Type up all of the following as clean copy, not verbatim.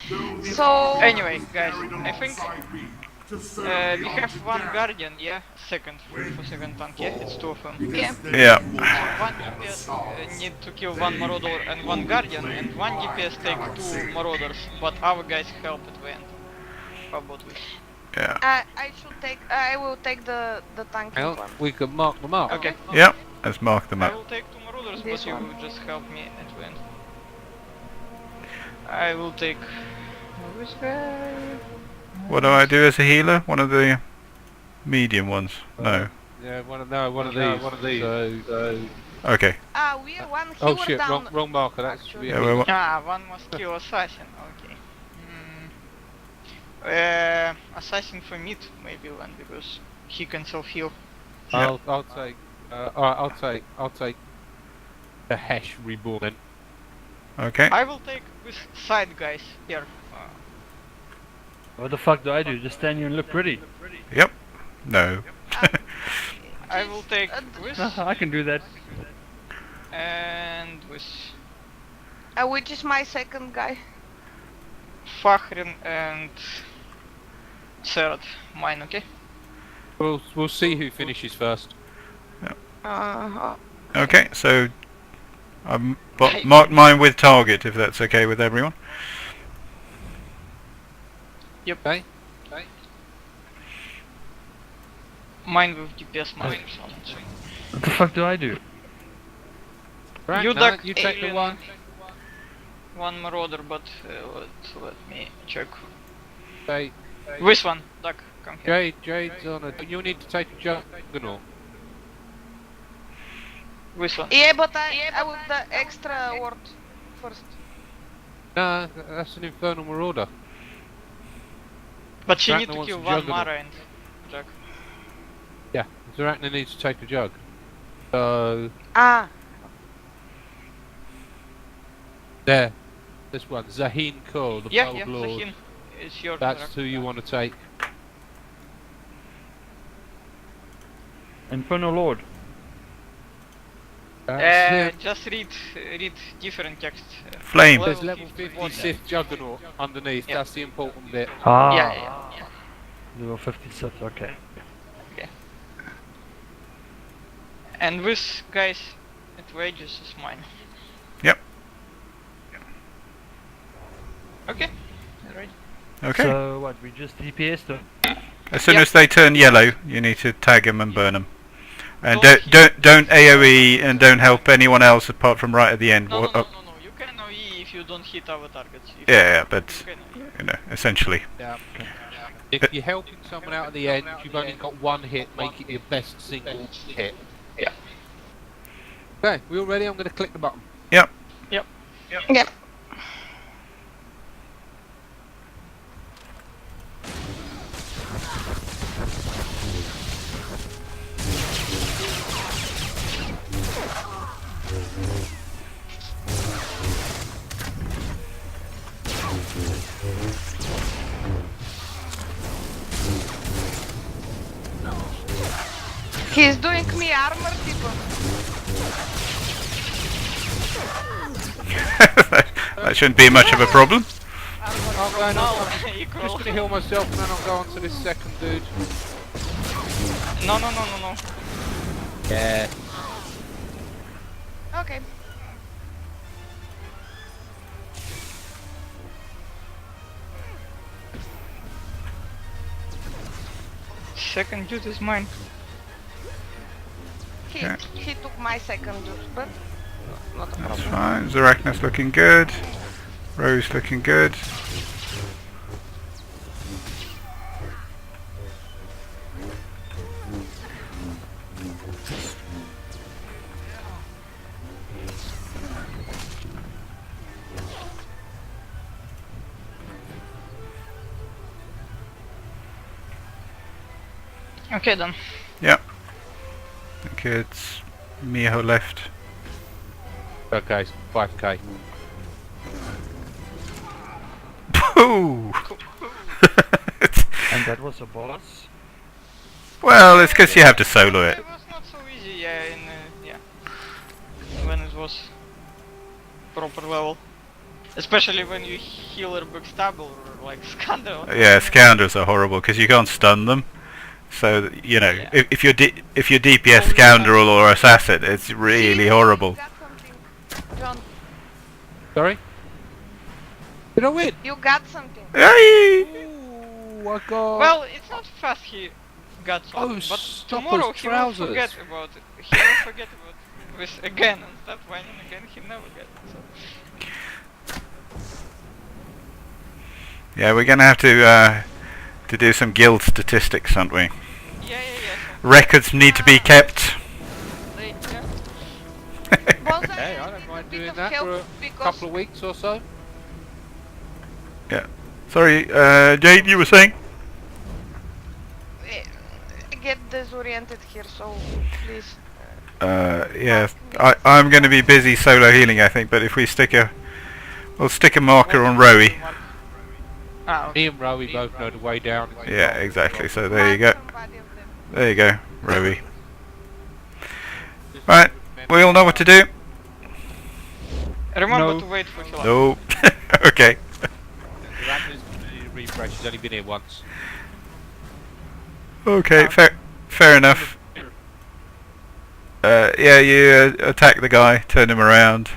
So Anyway, guys, I think we have one guardian, yeah, for second tank, yeah, it's two of them. yeah. Yeah. So one DPS need to kill one marauder and one guardian, and one DPS take two marauders, but our guys help at the end. How about this? Yeah. I will take the tank in Well, front. we could mark them up. Okay. Yep. Let's mark them I up. will take two marauders, This but you one. will just help me at the end. I will take this guy. What do I do as a healer? One of the medium ones? No. Yeah, one of these. So, Okay. We are one oh healer shit, down. wrong marker. That should actually. be. Yeah, well, Ah, one must kill assassin. Okay. Assassin for mid maybe one because he can self heal. I'll take. Alright, I'll take the Hesh reborn. Then. okay. I will take this side guys here. What the fuck do I do? Just stand here and look pretty? Yep. No. I will take this I can do that. and this Which is my second guy. Fahrin and Serad. Mine, okay? We'll see who finishes first. Okay, so mark mine with target if that's okay with everyone. Yep. Okay. Mine with DPS minus. What the fuck do I do? Right, You no, duck you take the alien. one. One marauder, but let me check. Say, This one, duck, come here. Jade's on a. You need to take a juggernaut. This one. Yeah, but I will the extra word first. Nah, that's an infernal marauder. But she Arachna need to wants kill a one juggernaut. Mara and Jack. Yeah, Zarachna needs to take a jug. So there, this one, Zahin Kor, the Yeah, Bold yeah, Lord. Zahin is your That's who you want to take. Infernal Lord. That's him. Just read different text. Flame. There's level 50 Sith Juggernaut underneath. Yeah. That's the important bit. Ah. Yeah. Level 50 Sith, okay. And this guys at wages is mine. Yep. Okay. Alright. Okay. So what, we just DPS them? As soon Yep. as they turn yellow, you need to tag them and burn them. And Don't don't AOE and don't help anyone else apart from right at the end. No, no, Wha- no, no, no. You can OE if you don't hit our targets. If Yeah, but you can OE. you know, essentially. Yeah. If you're helping someone out at the end, you've only got one hit, make it your best single hit. Yeah. Okay, we all ready? I'm going to click the button. Yep. Yep. He's doing me armor, people. That shouldn't be much of a problem. I'm going on. I'm Equal. just going to heal myself and then I'll go on to this second dude. No. Yeah. Okay. Second dude is mine. He took my second dude, but not a That's problem. fine. Zarachna's looking good. Rose looking good. Okay then. Yep. I think it's Miho left. Okay, 5k. Ooh. And that was a boss? Well, it's because you have to solo it. It was not so easy, yeah, when it was proper level. Especially when you healer backstab or like scandal. Yeah, scoundrels are horrible because you can't stun them. So you know, Yeah. if you're DPS scoundrel or assassin, it's really See, horrible. You got something. John, Sorry? Did I win? you got something. Hey! Ooh, I got... Well, it's not fast he got Oh, something, but stop tomorrow his he will trousers. forget about it. He will forget about this again and start whining again. He never gets it. So. Yeah, we're gonna have to do some guild statistics, aren't we? Yeah. Records need to be kept. Yeah. Well, Hey, I don't mind doing that for a couple of weeks or so. Sorry, Jade, you were saying? I get disoriented here, so please. Yeah, I'm going to be busy solo healing, I think. But if we we'll stick a marker on Rowie. Ah, okay. Me and Rowie both know the way down. Yeah, exactly. So there you go. Somebody of them. There you go, Rowie. Right, we all know what to do. Remember No. to wait for heal. No. Okay. The Raptors need a refresh. He's only been here once. Okay, fair enough. Yeah, you attack the guy, turn him around.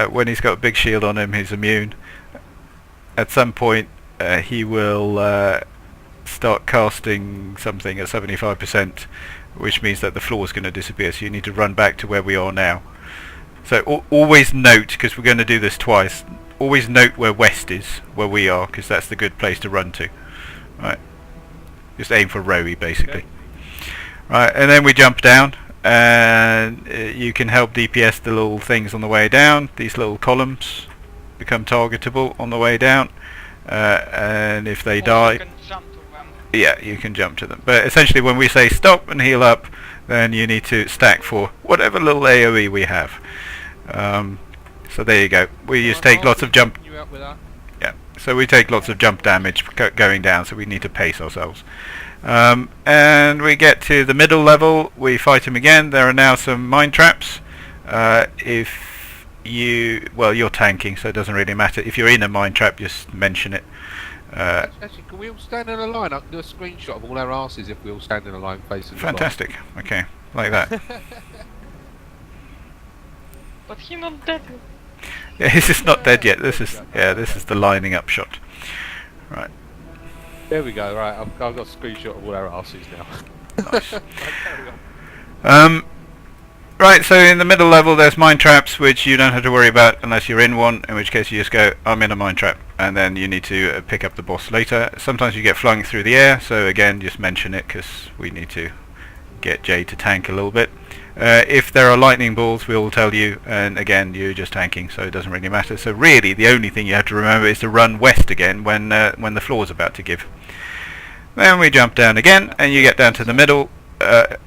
When he's got a big shield on him, he's immune. At some point, he will start casting something at 75%, which means that the floor is going to disappear, so you need to run back to where we are now. So always note, because we're going to do this twice, always note where west is, where we are, because that's the good place to run to. Right. Just aim for Rowie, basically. Right, and then we jump down, and you can help DPS the little things on the way down. These little columns become targetable on the way down, and if they Or die, you can jump to them. yeah, you can jump to them. But essentially when we say stop and heal up, then you need to stack for whatever little AoE we have. So there you go. We just take lots of jump. You out with that? Yeah, so we take lots of jump damage going down, so we need to pace ourselves. And we get to the middle level, we fight him again. There are now some mine traps. If you're tanking, so it doesn't really matter. If you're in a mine trap, just mention it. Actually, can we all stand in a line? I can do a screenshot of all our asses if we all stand in a line facing the Fantastic. Okay, like that. But he not dead. Yeah, this is not dead yet. This is the lining up shot. Right. There we go, right, I've got a screenshot of all our asses now. Nice. Right, carry on. Right, so in the middle level there's mine traps, which you don't have to worry about unless you're in one, in which case you just go, I'm in a mine trap, and then you need to pick up the boss later. Sometimes you get flung through the air, so again, just mention it, because we need to get Jay to tank a little bit. If there are lightning balls, we'll tell you, and again, you're just tanking, so it doesn't really matter. So really, the only thing you have to remember is to run west again when the floor's about to give. Then we jump down again, and you get down to the middle, to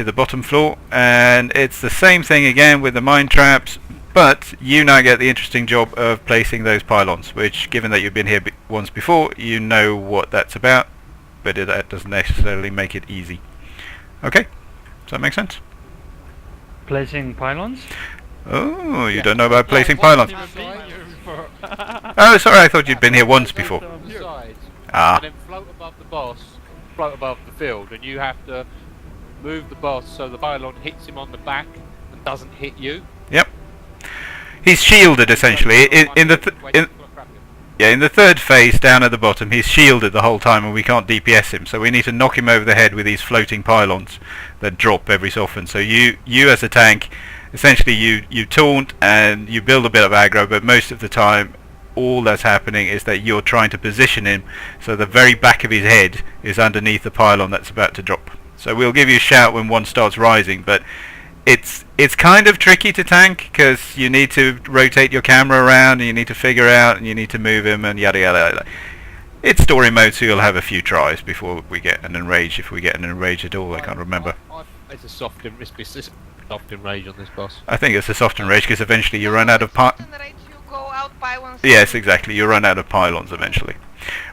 the bottom floor, and it's the same thing again with the mine traps, but you now get the interesting job of placing those pylons, which, given that you've been here once before, you know what that's about, but that doesn't necessarily make it easy. Okay, does that make sense? Placing pylons? Oh, you don't know about placing No, what pylons. have you been here before? Oh, sorry, I thought you'd been here once before. On the sides, Ah, and then float above the boss, float above the field, and you have to move the boss so the pylon hits him on the back and doesn't hit you. yep. He's shielded essentially. In the third phase down at the bottom, he's shielded the whole time, and we can't DPS him. So we need to knock him over the head with these floating pylons that drop every so often. So you as a tank, essentially you taunt and you build a bit of aggro, but most of the time, all that's happening is that you're trying to position him so the very back of his head is underneath the pylon that's about to drop. So we'll give you a shout when one starts rising, but it's kind of tricky to tank because you need to rotate your camera around and you need to figure out and you need to move him and yada yada yada. It's story mode, so you'll have a few tries before we get an enrage, if we get an enrage at all. I can't remember. It's a soft enrage on this boss. I think it's a soft enrage because eventually you run out of pylons. You go out pylons. Yes, exactly. You run out of pylons eventually.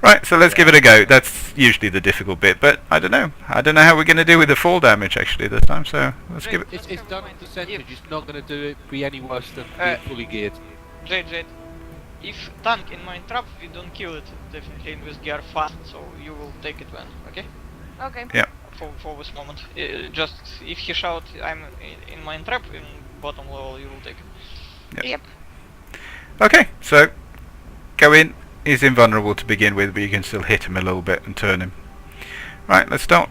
Right, so let's give it a go. That's usually the difficult bit, but I don't know. I don't know how we're going to do with the fall damage actually this time. So let's give it. It's done in percentage. It's not going to be any worse than being fully geared. Jade, if tank in mine trap, we don't kill it definitely in this gear fast, so you will take it when, okay? Okay. For this moment. Just if he shout I'm in mine trap in bottom level, you will take it. Yep. Okay, so go in. He's invulnerable to begin with, but you can still hit him a little bit and turn him. Right, let's start.